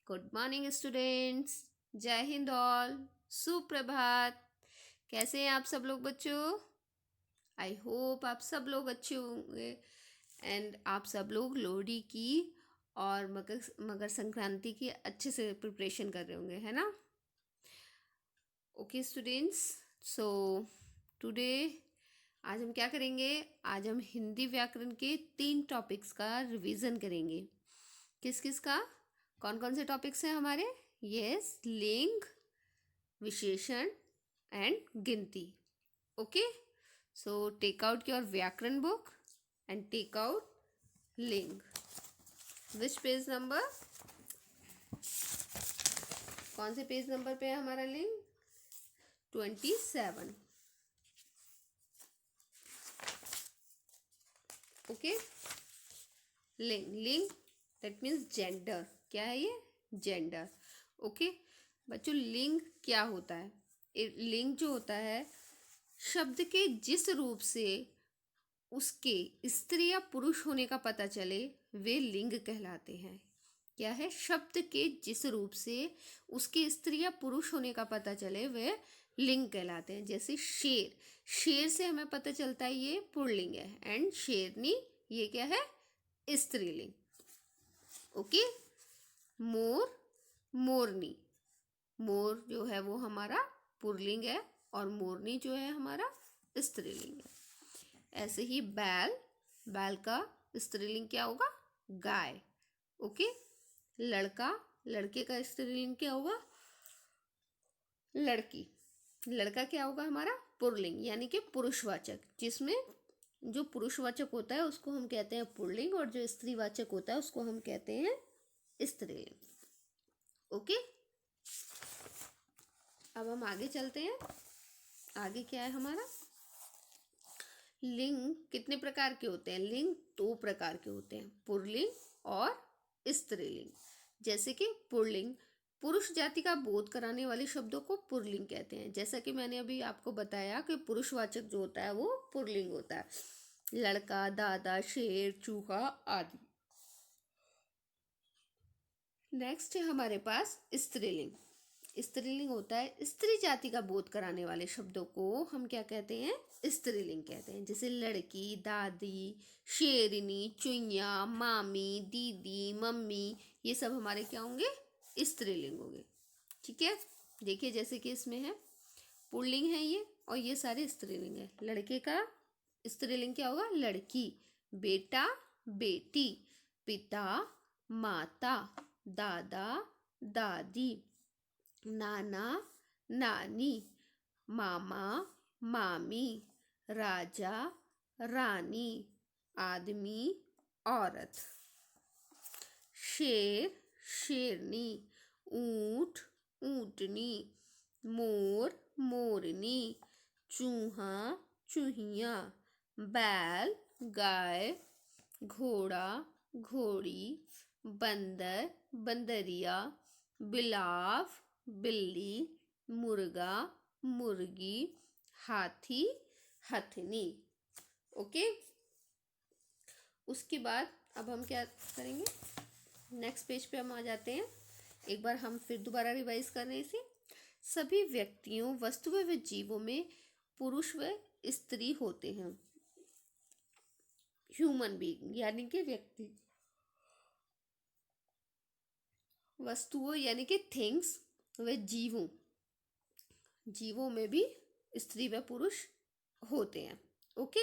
Good morning students. जय Hind all. सुप्रभात। कैसे हैं आप सब लोग बच्चों? आई होप आप सब लोग अच्छे होंगे एंड आप सब लोग लोहड़ी की और मकर मकर संक्रांति की अच्छे से प्रिपरेशन कर रहे होंगे, है ना? ओके स्टूडेंट्स, सो टुडे आज हम क्या करेंगे? आज हम हिंदी व्याकरण के 3 टॉपिक्स का रिवीजन करेंगे। किस किस का? कौन कौन से टॉपिक्स हैं हमारे? यस, लिंग, विशेषण एंड गिनती। Okay, so take out your व्याकरण बुक एंड टेक आउट लिंग। Which page number? कौन से पेज नंबर पे है हमारा लिंग? 27। ओके, लिंग, लिंग दैट मीन्स जेंडर। क्या है ये? जेंडर। ओके बच्चों, लिंग क्या होता है? लिंग जो होता है, शब्द के जिस रूप से उसके स्त्री या पुरुष होने का पता चले वे लिंग कहलाते हैं। क्या है? शब्द के जिस रूप से उसके स्त्री या पुरुष होने का पता चले वे लिंग कहलाते हैं। जैसे शेर, शेर से हमें पता चलता है ये पुल्लिंग है, एंड शेरनी ये क्या है? स्त्रीलिंग। ओके, मोर, मोरनी। मोर जो है वो हमारा पुल्लिंग है और मोरनी जो है हमारा स्त्रीलिंग है। ऐसे ही बैल, बैल का स्त्रीलिंग क्या होगा? गाय। ओके, लड़का, लड़के का स्त्रीलिंग क्या होगा? लड़की। लड़का क्या होगा हमारा? पुल्लिंग, यानी कि पुरुषवाचक। जिसमें जो पुरुषवाचक होता है उसको हम कहते हैं पुल्लिंग और जो स्त्रीवाचक होता है उसको हम कहते हैं स्त्रीलिंग। ओके, अब हम आगे चलते हैं। आगे क्या है हमारा? लिंग कितने प्रकार के होते हैं? लिंग 2 प्रकार के होते हैं, पुल्लिंग और स्त्रीलिंग। जैसे कि पुल्लिंग, पुरुष जाति का बोध कराने वाले शब्दों को पुल्लिंग कहते हैं। जैसा कि मैंने अभी आपको बताया कि पुरुषवाचक जो होता है वो पुल्लिंग होता है। लड़का, दादा, शेर, चूहा आदि। नेक्स्ट है हमारे पास स्त्रीलिंग। स्त्रीलिंग होता है स्त्री जाति का बोध कराने वाले शब्दों को हम क्या कहते हैं? स्त्रीलिंग कहते हैं। जैसे लड़की, दादी, शेरनी, चुईया, मामी, दीदी, मम्मी, ये सब हमारे क्या होंगे? स्त्रीलिंग होंगे। ठीक है, देखिए जैसे कि इसमें है पुल्लिंग है ये और ये सारे स्त्रीलिंग है। लड़के का स्त्रीलिंग क्या होगा? लड़की। बेटा, बेटी, पिता, माता, दादा, दादी, नाना, नानी, मामा, मामी, राजा, रानी, आदमी, औरत। शेर, शेरनी, ऊंट, ऊंटनी, मोर, मोरनी, चूहा, चूहिया, बैल, गाय, घोड़ा, घोड़ी, बंदर, बंदरिया, बिलाव, बिल्ली, मुर्गा, मुर्गी, हाथी, हथनी। ओके, उसके बाद अब हम क्या करेंगे? नेक्स्ट पेज पे हम आ जाते हैं। एक बार हम फिर दोबारा रिवाइज कर रहे हैं इसे। सभी व्यक्तियों, वस्तुओं व जीवों में पुरुष व स्त्री होते हैं। ह्यूमन बीइंग यानी कि व्यक्ति, वस्तुओं यानी कि थिंग्स, व जीवों, जीवों में भी स्त्री व पुरुष होते हैं। ओके,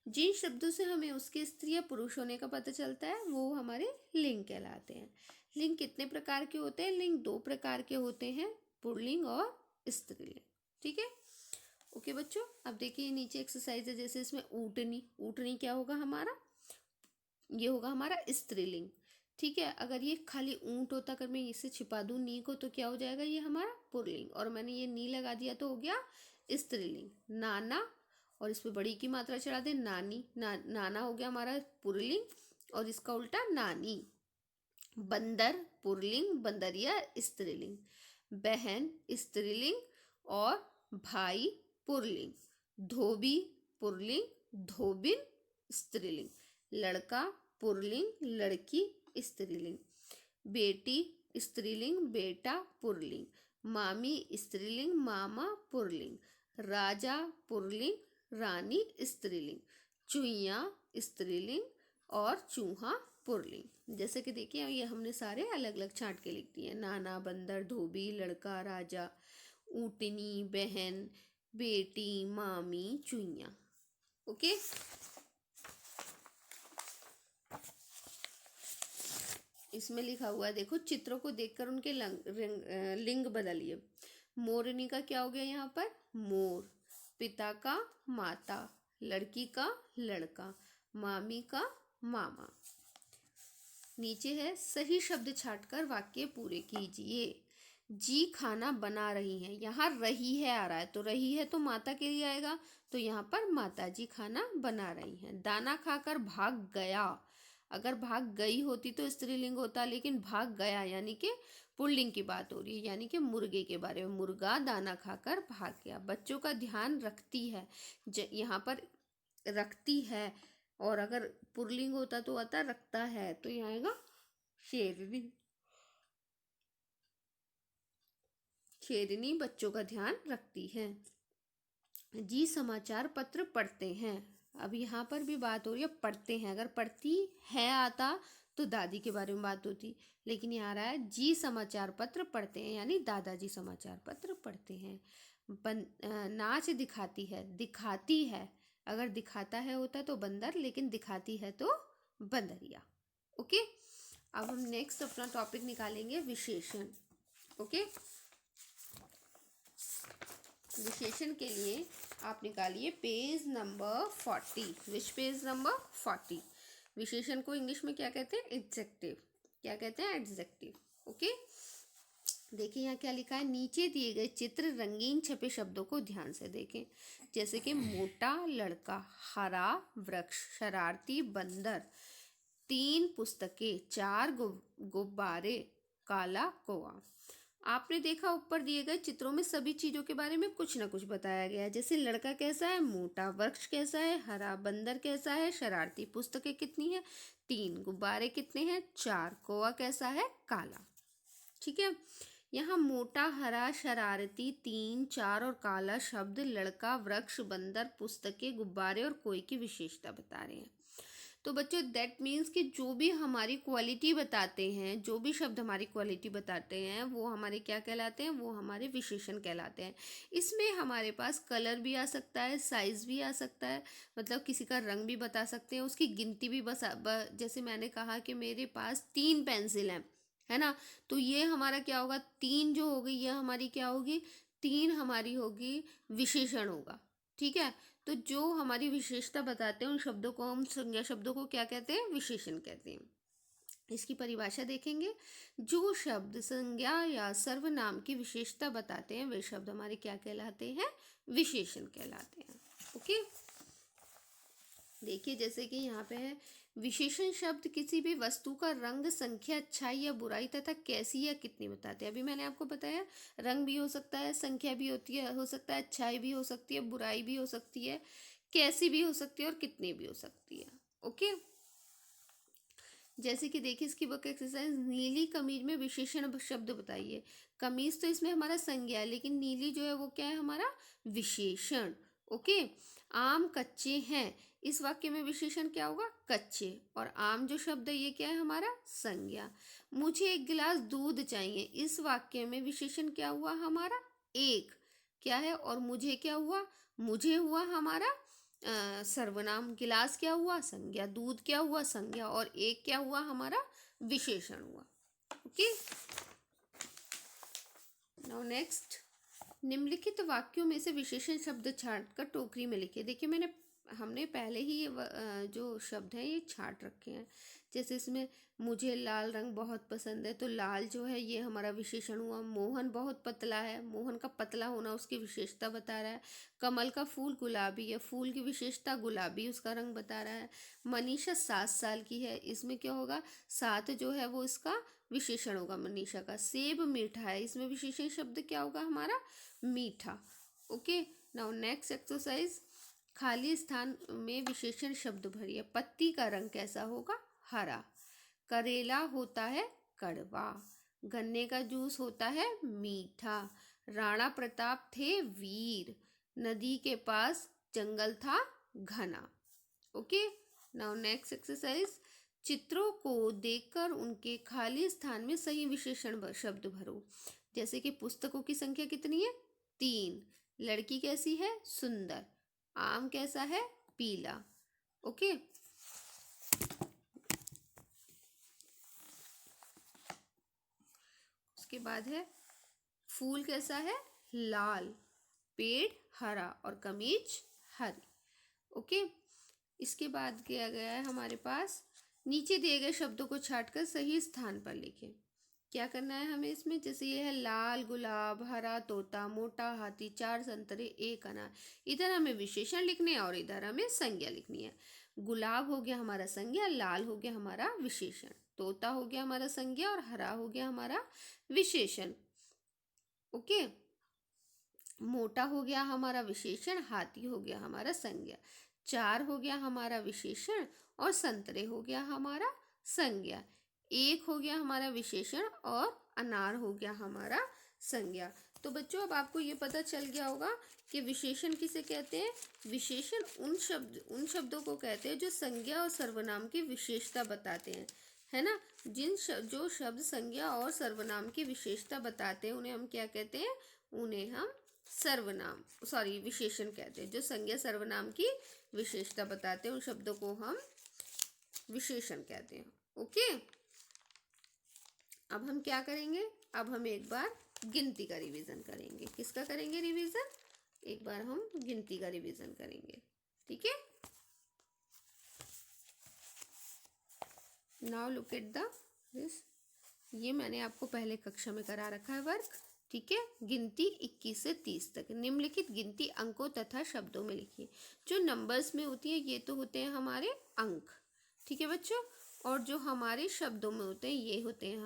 जिन शब्दों से हमें उसके स्त्री या पुरुष होने का पता चलता है वो हमारे लिंग कहलाते हैं। लिंग कितने प्रकार के होते हैं? लिंग 2 प्रकार के होते हैं, पुल्लिंग और स्त्रीलिंग। ठीक है, ओके बच्चों, अब देखिए नीचे एक्सरसाइज है। जैसे इसमें ऊँटनी, ऊँटनी क्या होगा हमारा? ये होगा हमारा स्त्रीलिंग। ठीक है, अगर ये खाली ऊंट होता, अगर मैं इसे छिपा दूं नी को, तो क्या हो जाएगा? ये हमारा पुल्लिंग, और मैंने ये नी लगा दिया तो हो गया स्त्रीलिंग। नाना, और इस पे बड़ी की मात्रा चढ़ा दे, नानी, नाना हो गया हमारा पुल्लिंग और इसका उल्टा नानी। बंदर पुल्लिंग, बंदरिया स्त्रीलिंग। बहन स्त्रीलिंग और भाई पुल्लिंग। धोबी पुल्लिंग, धोबिन स्त्रीलिंग। लड़का पुल्लिंग, लड़की स्त्रीलिंग। बेटी स्त्रीलिंग बेटा पुल्लिंग, मामी स्त्रीलिंग मामा पुल्लिंग, राजा पुल्लिंग रानी स्त्रीलिंग, चुईया स्त्रीलिंग और चूहा पुल्लिंग। जैसे कि देखिए ये हमने सारे अलग अलग छांट के लिख दिए। नाना, बंदर, धोबी, लड़का, राजा, ऊँटनी, बहन, बेटी, मामी, चुईया। ओके, इसमें लिखा हुआ है देखो, चित्रों को देखकर उनके लिंग बदलिए। मोरनी का क्या हो गया यहाँ पर? मोर। पिता का माता, लड़की का लड़का, मामी का मामा। नीचे है सही शब्द छांटकर वाक्य पूरे कीजिए। जी खाना बना रही हैं, यहाँ रही है आ रहा है, तो रही है तो माता के लिए आएगा, तो यहाँ पर माता जी खाना बना रही हैं। दाना खाकर भाग गया, अगर भाग गई होती तो स्त्रीलिंग होता, लेकिन भाग गया यानी कि पुल्लिंग की बात हो रही है, यानी कि मुर्गे के बारे में। मुर्गा दाना खाकर भाग गया। बच्चों का ध्यान रखती है, यहाँ पर रखती है, और अगर पुल्लिंग होता तो आता रखता है, तो यहाँ आएगा शेरनी। शेरनी बच्चों का ध्यान रखती है। जी समाचार पत्र पढ़ते हैं, अब यहाँ पर भी बात हो रही है पढ़ते हैं। अगर पढ़ती है आता तो दादी के बारे में बात होती, लेकिन यहाँ आ रहा है जी समाचार पत्र पढ़ते हैं, यानी दादाजी समाचार पत्र पढ़ते हैं। नाच दिखाती है, दिखाती है, अगर दिखाता है होता तो बंदर, लेकिन दिखाती है तो बंदरिया। ओके, अब हम नेक्स्ट अपना टॉपिक निकालेंगे विशेषण। ओके, विशेषण के लिए आप निकालिए पेज नंबर 40। विच पेज नंबर 40। विशेषण को इंग्लिश में क्या कहते हैं? एडजेक्टिव। क्या कहते हैं? एडजेक्टिव। ओके, देखिए यहाँ क्या लिखा है। नीचे दिए गए चित्र रंगीन छपे शब्दों को ध्यान से देखें, जैसे कि मोटा लड़का, हरा वृक्ष, शरारती बंदर, 3 पुस्तकें, 4 गुब्बारे, काला कौवा। आपने देखा ऊपर दिए गए चित्रों में सभी चीजों के बारे में कुछ ना कुछ बताया गया है, जैसे लड़का कैसा है, मोटा, वृक्ष कैसा है, हरा, बंदर कैसा है, शरारती, पुस्तकें कितनी है, 3, गुब्बारे कितने हैं, 4, कौवा कैसा है, काला। ठीक है, यहाँ मोटा, हरा, शरारती, 3, 4 और काला शब्द लड़का, वृक्ष, बंदर, पुस्तकें, गुब्बारे और कोई की विशेषता बता रहे हैं। तो बच्चों दैट मीन्स कि जो भी हमारी क्वालिटी बताते हैं, जो भी शब्द हमारी क्वालिटी बताते हैं, वो हमारे क्या कहलाते हैं? वो हमारे विशेषण कहलाते हैं। इसमें हमारे पास कलर भी आ सकता है, साइज भी आ सकता है, मतलब किसी का रंग भी बता सकते हैं, उसकी गिनती भी जैसे मैंने कहा कि मेरे पास 3 पेंसिल हैं, है ना, तो ये हमारा क्या होगा? 3 जो होगी ये हमारी क्या होगी? 3 हमारी होगी विशेषण होगा। ठीक है, तो जो हमारी विशेषता बताते हैं उन शब्दों को हम, संज्ञा शब्दों को क्या कहते हैं? विशेषण कहते हैं। इसकी परिभाषा देखेंगे। जो शब्द संज्ञा या सर्वनाम की विशेषता बताते हैं वे शब्द हमारे क्या कहलाते हैं? विशेषण कहलाते हैं। ओके, देखिए जैसे कि यहाँ पे है, विशेषण शब्द किसी भी वस्तु का रंग, संख्या, अच्छाई या बुराई तथा कैसी या कितनी बताते हैं। अभी मैंने आपको बताया रंग भी हो सकता है, संख्या भी होती है, हो सकता है, अच्छाई भी हो सकती है, बुराई भी हो सकती है, कैसी भी हो सकती है और कितनी भी हो सकती है। ओके, जैसे कि देखिए इसकी बुक एक्सरसाइज, नीली कमीज में विशेषण शब्द बताइए। कमीज तो इसमें हमारा संज्ञा है, लेकिन नीली जो है वो क्या है? हमारा विशेषण। ओके, आम कच्चे हैं, इस वाक्य में विशेषण क्या होगा? कच्चे। और आम जो शब्द है ये क्या है? हमारा संज्ञा। मुझे 1 गिलास दूध चाहिए, इस वाक्य में विशेषण क्या हुआ? हमारा एक। क्या है? और मुझे क्या हुआ? मुझे हुआ हमारा सर्वनाम। गिलास क्या हुआ? संज्ञा। दूध क्या हुआ? संज्ञा। और एक क्या हुआ? हमारा विशेषण हुआ। ओके, नाउ नेक्स्ट, निम्नलिखित वाक्यों में से विशेषण शब्द छांट कर टोकरी में लिखे। देखिए हमने पहले ही ये जो शब्द हैं ये छांट रखे हैं। जैसे इसमें मुझे लाल रंग बहुत पसंद है, तो लाल जो है ये हमारा विशेषण हुआ। मोहन बहुत पतला है, मोहन का पतला होना उसकी विशेषता बता रहा है। कमल का फूल गुलाबी है, फूल की विशेषता गुलाबी उसका रंग बता रहा है। मनीषा 7 साल की है, इसमें क्या होगा? 7 जो है वो इसका विशेषण होगा मनीषा का। सेब मीठा है, इसमें विशेषण शब्द क्या होगा? हमारा मीठा। ओके, नाउ नेक्स्ट एक्सरसाइज, खाली स्थान में विशेषण शब्द भरिए। पत्ती का रंग कैसा होगा? हरा। करेला होता है कड़वा। गन्ने का जूस होता है मीठा। राणा प्रताप थे वीर। नदी के पास जंगल था घना। Okay, now next exercise. चित्रों को देखकर उनके खाली स्थान में सही विशेषण शब्द भरो। जैसे कि पुस्तकों की संख्या कितनी है? 3। लड़की कैसी है? सुंदर। आम कैसा है? पीला। ओके, उसके बाद है फूल कैसा है? लाल। पेड़ हरा और कमीज हरी। ओके, इसके बाद किया गया है हमारे पास, नीचे दिए गए शब्दों को छांटकर सही स्थान पर लिखें। क्या करना है हमें इसमें? जैसे ये है लाल गुलाब, हरा तोता, मोटा हाथी, 4 संतरे, 1 अनार। इधर हमें विशेषण लिखने हैं और इधर हमें संज्ञा लिखनी है। गुलाब हो गया हमारा संज्ञा, लाल हो गया हमारा विशेषण, तोता हो गया हमारा संज्ञा और हरा हो गया हमारा विशेषण। ओके, मोटा हो गया हमारा विशेषण, हाथी हो गया हमारा संज्ञा, 4 हो गया हमारा विशेषण और संतरे हो गया हमारा संज्ञा, 1 हो गया हमारा विशेषण और अनार हो गया हमारा संज्ञा। तो बच्चों अब आपको ये पता चल गया होगा कि विशेषण किसे कहते हैं। विशेषण उन शब्दों को कहते हैं जो संज्ञा और सर्वनाम की विशेषता बताते हैं, है ना। जो शब्द संज्ञा और सर्वनाम की विशेषता बताते हैं उन्हें हम क्या कहते हैं? उन्हें हम विशेषण कहते हैं। जो संज्ञा सर्वनाम की विशेषता बताते हैं उन शब्दों को हम विशेषण कहते हैं। ओके, अब हम क्या करेंगे? अब हम एक बार गिनती का रिवीजन करेंगे। किसका करेंगे रिवीजन? एक बार हम गिनती का रिवीजन करेंगे, ठीक है। Now look at this. ये मैंने आपको पहले कक्षा में करा रखा है वर्क, ठीक है। गिनती 21 से 30 तक। निम्नलिखित गिनती अंकों तथा शब्दों में लिखिए। जो नंबर्स में होती है ये तो होते हैं हमारे अंक, ठीक है बच्चों। और जो हमारे शब्दों में होते हैं ये होते हैं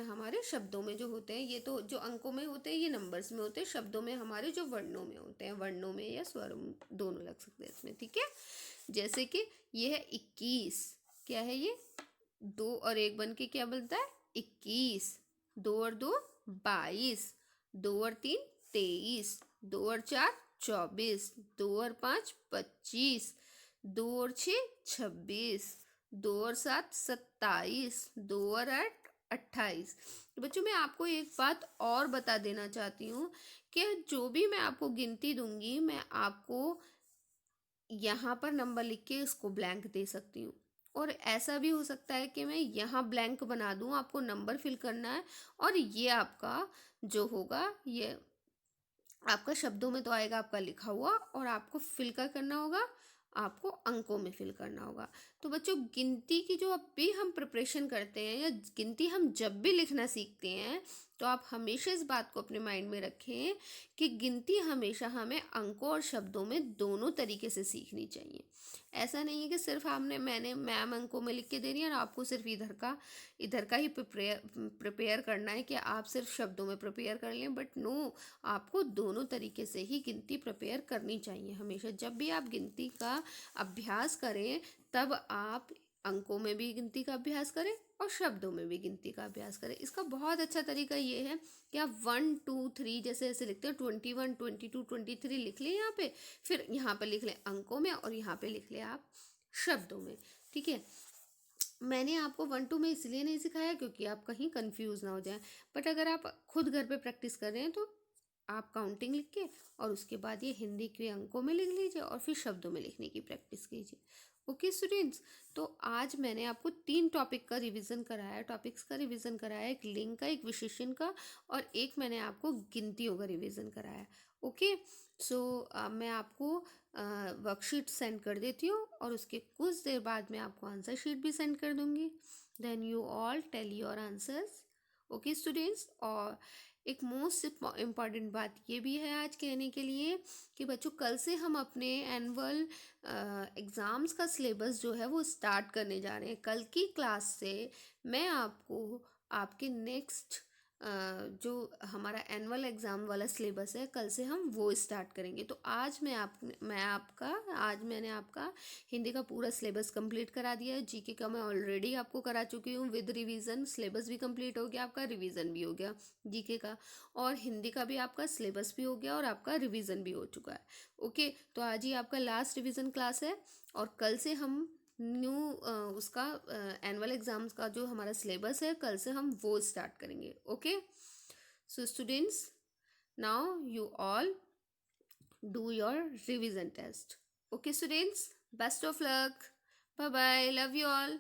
हमारे शब्दों में जो होते हैं। ये तो जो अंकों में होते हैं ये नंबर्स में होते हैं। शब्दों में हमारे जो वर्णों में होते हैं, वर्णों में या स्वर दोनों लग सकते हैं इसमें, ठीक है। जैसे कि ये है 21, क्या है ये? 2 और 1 बन के क्या बनता है? 21। 2 और 2 22, 2 और 3 23, 2 और 4 24, 2 और 5 25, 2 और 6 26, 2 और 7 27, 2 और 8 28। तो बच्चों मैं आपको एक बात और बता देना चाहती हूँ कि जो भी मैं आपको गिनती दूंगी मैं आपको यहाँ पर नंबर लिख के इसको ब्लैंक दे सकती हूँ, और ऐसा भी हो सकता है कि मैं यहाँ ब्लैंक बना दूँ, आपको नंबर फिल करना है और ये आपका जो होगा ये आपका शब्दों में तो आएगा आपका लिखा हुआ, और आपको फिल का करना होगा, आपको अंकों में फिल करना होगा। तो बच्चों गिनती की जो अब भी हम प्रिपरेशन करते हैं या गिनती हम जब भी लिखना सीखते हैं तो आप हमेशा इस बात को अपने माइंड में रखें कि गिनती हमेशा हमें अंकों और शब्दों में दोनों तरीके से सीखनी चाहिए। ऐसा नहीं है कि सिर्फ मैम अंकों में लिख के दे रही है और आपको सिर्फ इधर का ही प्रिपेयर करना है कि आप सिर्फ शब्दों में प्रिपेयर कर लें, बट नो, आपको दोनों तरीके से ही गिनती प्रिपेयर करनी चाहिए हमेशा। जब भी आप गिनती का अभ्यास करें तब आप अंकों में भी गिनती का अभ्यास करें और शब्दों में भी गिनती का अभ्यास करें। इसका बहुत अच्छा तरीका ये है कि आप 1 2 3 जैसे ऐसे लिखते हैं, 21 22 23 लिख लें यहाँ पे, फिर यहाँ पे लिख लें अंकों में और यहाँ पे लिख लें आप शब्दों में, ठीक है। मैंने आपको 1 2 में इसलिए नहीं सिखाया क्योंकि आप कहीं कंफ्यूज ना हो जाए, बट अगर आप खुद घर पे प्रैक्टिस कर रहे हैं तो आप काउंटिंग लिख के और उसके बाद ये हिंदी के अंकों में लिख लीजिए और फिर शब्दों में लिखने की प्रैक्टिस कीजिए। ओके स्टूडेंट्स, तो आज मैंने आपको 3 टॉपिक का रिवीजन कराया, टॉपिक्स का रिवीजन कराया, एक लिंग का, एक विशेषण का और एक मैंने आपको गिनतियों का रिवीजन कराया। ओके, सो मैं आपको वर्कशीट सेंड कर देती हूँ और उसके कुछ देर बाद मैं आपको आंसर शीट भी सेंड कर दूँगी। Then you all tell your answers. Okay students, और एक मोस्ट इम्पॉर्टेंट बात ये भी है आज कहने के लिए कि बच्चों कल से हम अपने एनुअल एग्ज़ाम्स का सिलेबस जो है वो स्टार्ट करने जा रहे हैं। कल की क्लास से मैं आपको आपके नेक्स्ट जो हमारा एनुअल एग्ज़ाम वाला सिलेबस है कल से हम वो स्टार्ट करेंगे। तो आज आज मैंने आपका हिंदी का पूरा सिलेबस कंप्लीट करा दिया है। जीके का मैं ऑलरेडी आपको करा चुकी हूँ विद रिवीजन। सिलेबस भी कंप्लीट हो गया आपका, रिवीजन भी हो गया जीके का, और हिंदी का भी आपका सिलेबस भी हो गया और आपका रिवीजन भी हो चुका है। ओके, तो आज ही आपका लास्ट रिवीजन क्लास है और कल से हम न्यू उसका एनुअल एग्जाम्स का जो हमारा सिलेबस है कल से हम वो स्टार्ट करेंगे। Okay, so students, now you all do your revision test. Okay, students, best of luck. Bye bye. Love you all.